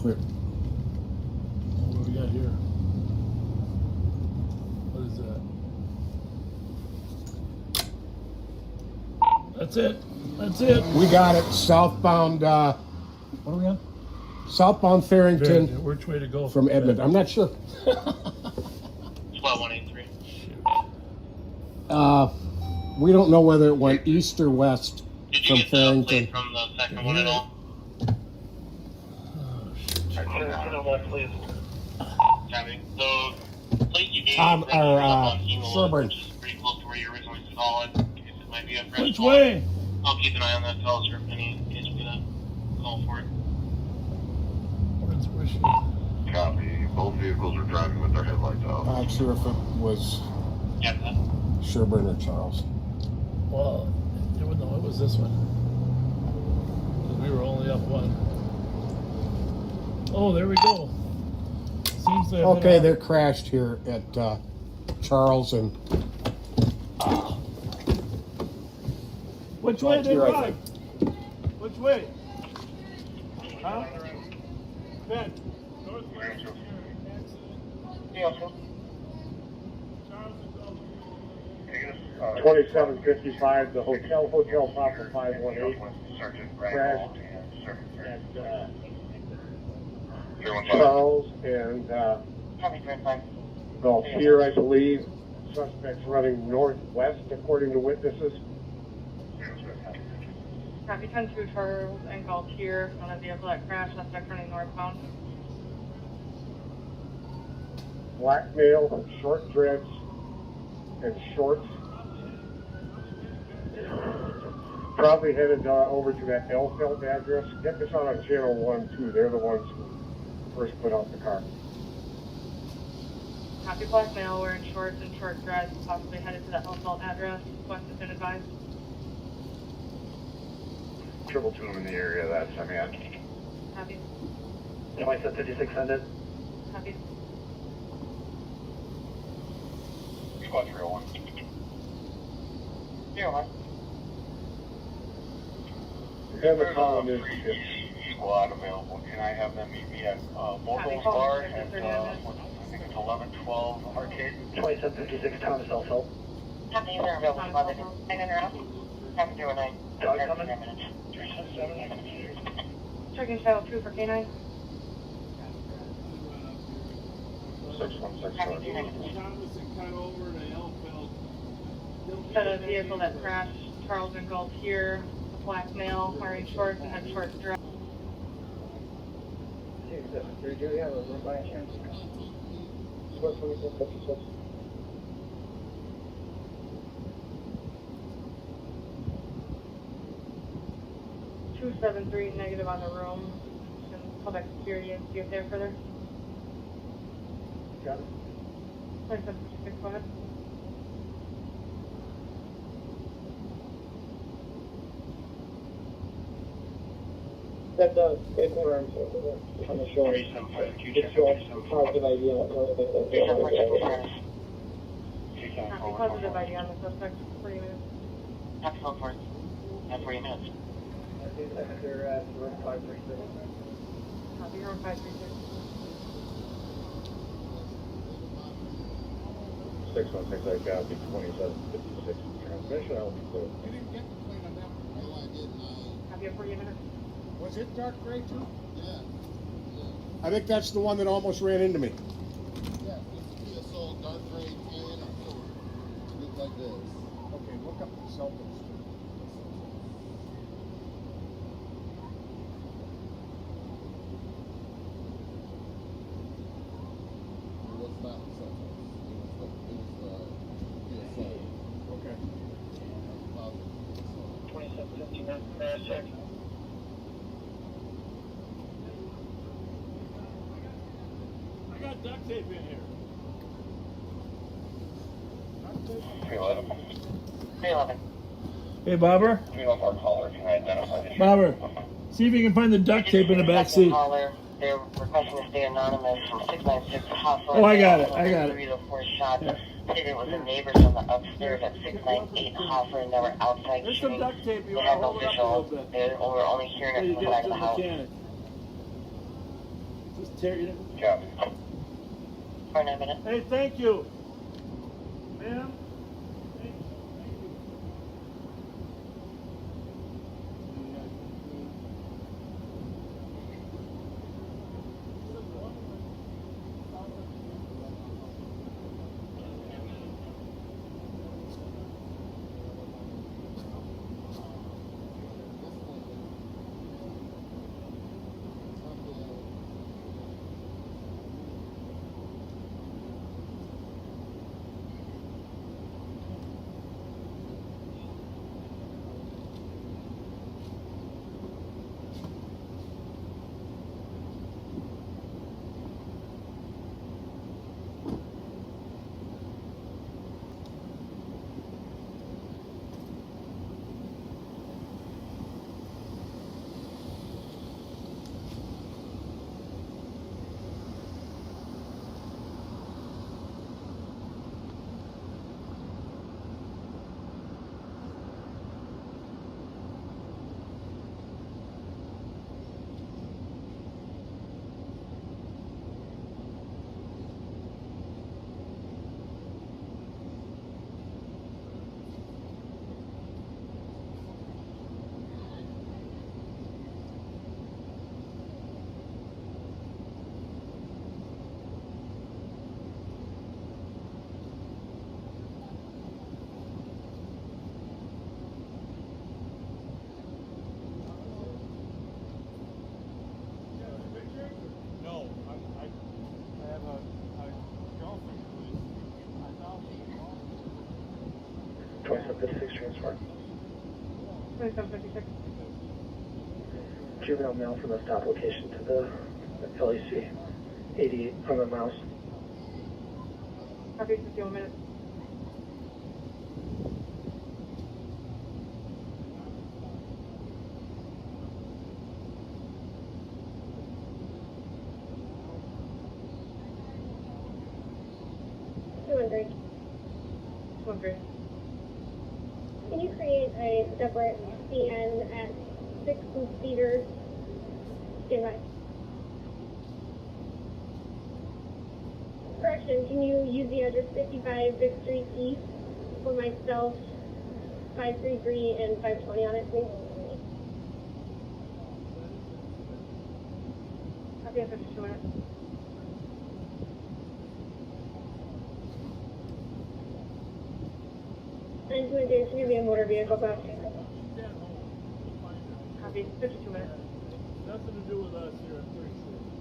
clear. What do we got here? What is that? That's it. That's it. We got it. Southbound, what are we on? Southbound Farrington Which way to go? from Edmonton. I'm not sure. 12183. We don't know whether it went east or west Did you from get the Farrington. plate from the second one at all? Please. Copy. The plate you gave Tom, that you or, put up on email, Sherburne. which is pretty close to where you originally saw it. Because it might be a fresh Which call. way? I'll keep an eye on that fellow, sir, if any is gonna call for it. Where's she? Copy. Both vehicles are driving with their headlights out. I'm not sure if it was Yeah, that. Sherburne or Charles. Well, it was this one. 'Cause we were only up one. Oh, there we go. Seems to have Okay, hit they're crashed here at Charles and Which way they You're right. drive? Which way? Huh? Ben. Northwest. Yeah, sir. 2755, the Hotel Papa 518 crashed at Charles and Galtier, I believe. Suspects running northwest, according to witnesses. Copy 10-2 Charles and Galtier on a vehicle that crashed, suspect running northbound. Black male, short dreads, and shorts. Probably headed over to that Elfeld address. Get this on channel 1 too. They're the ones who first put out the car. Copy black male wearing shorts and short dreads, possibly headed to the Elfeld address. West has been advised. Triple two in the area that's I'm at. Copy. Somebody said 56 ended. Copy. Squad 301. 01. And the column is Squad available. Can I have them meet me at Mobile's Bar at I think it's 1112 Arcade? 2756 Thomas Elfeld. Companies are available by the and around. Happy to night. Dog coming? Checking channel 2 for K9. 6164. Said a vehicle that crashed, Charles and Galtier, a black male wearing shorts and had short dress. Do you have a room by chance? 273 negative on the room. Can call back security and see if they're further. got it. 2756, go ahead. That does. It's on the shore. It's showing positive ID on it. Copy positive ID on the suspect. 40 minutes. Happy phone for it. At 40 minutes. They're at room 536. Copy room 536. 616, I copy 2756. Transmission, I'll be clear. Copy at 40 minutes. was it dark gray too? Yeah. I think that's the one that almost ran into me. Yeah, it's a soul dark gray tan or silver. It looks like this. Okay, look up the cell phone. It was not the cell phone. It was PSA. Okay. Positive. 2759 check. I got duct tape in here. 311. 311. Hey, Bobber. 311 caller. Can I identify this? Bobber. See if you can find the duct tape in the back seat. They're requesting to stay anonymous from 696 Hawthorne. Oh, I got it. I got it. 3 to 4 shots. Said it was the neighbors on the upstairs at 698 Hawthorne that were outside There's some shooting. duct tape. You They have no want to hold it up a visual. little bit. They were only hearing So it you from the get side to of the the house. mechanic. Just tear you. Copy. 29 minutes. Hey, thank you. Ma'am? No, I have a girlfriend who is 2756 transfer. 2756. Juvenile mail from the stop location to the LAC. 88 from the mouse. Copy, 51 minutes. One great. Can you create a separate CN at 6 Cedars? Stand by. Correction, can you use the address 55 Vic Street East for myself, 533 and 520 on it, please? Copy, 52 minutes. And to there's going to be a motor vehicle left. Copy, 52 minutes. Nothing to do with us here, I'm pretty sure.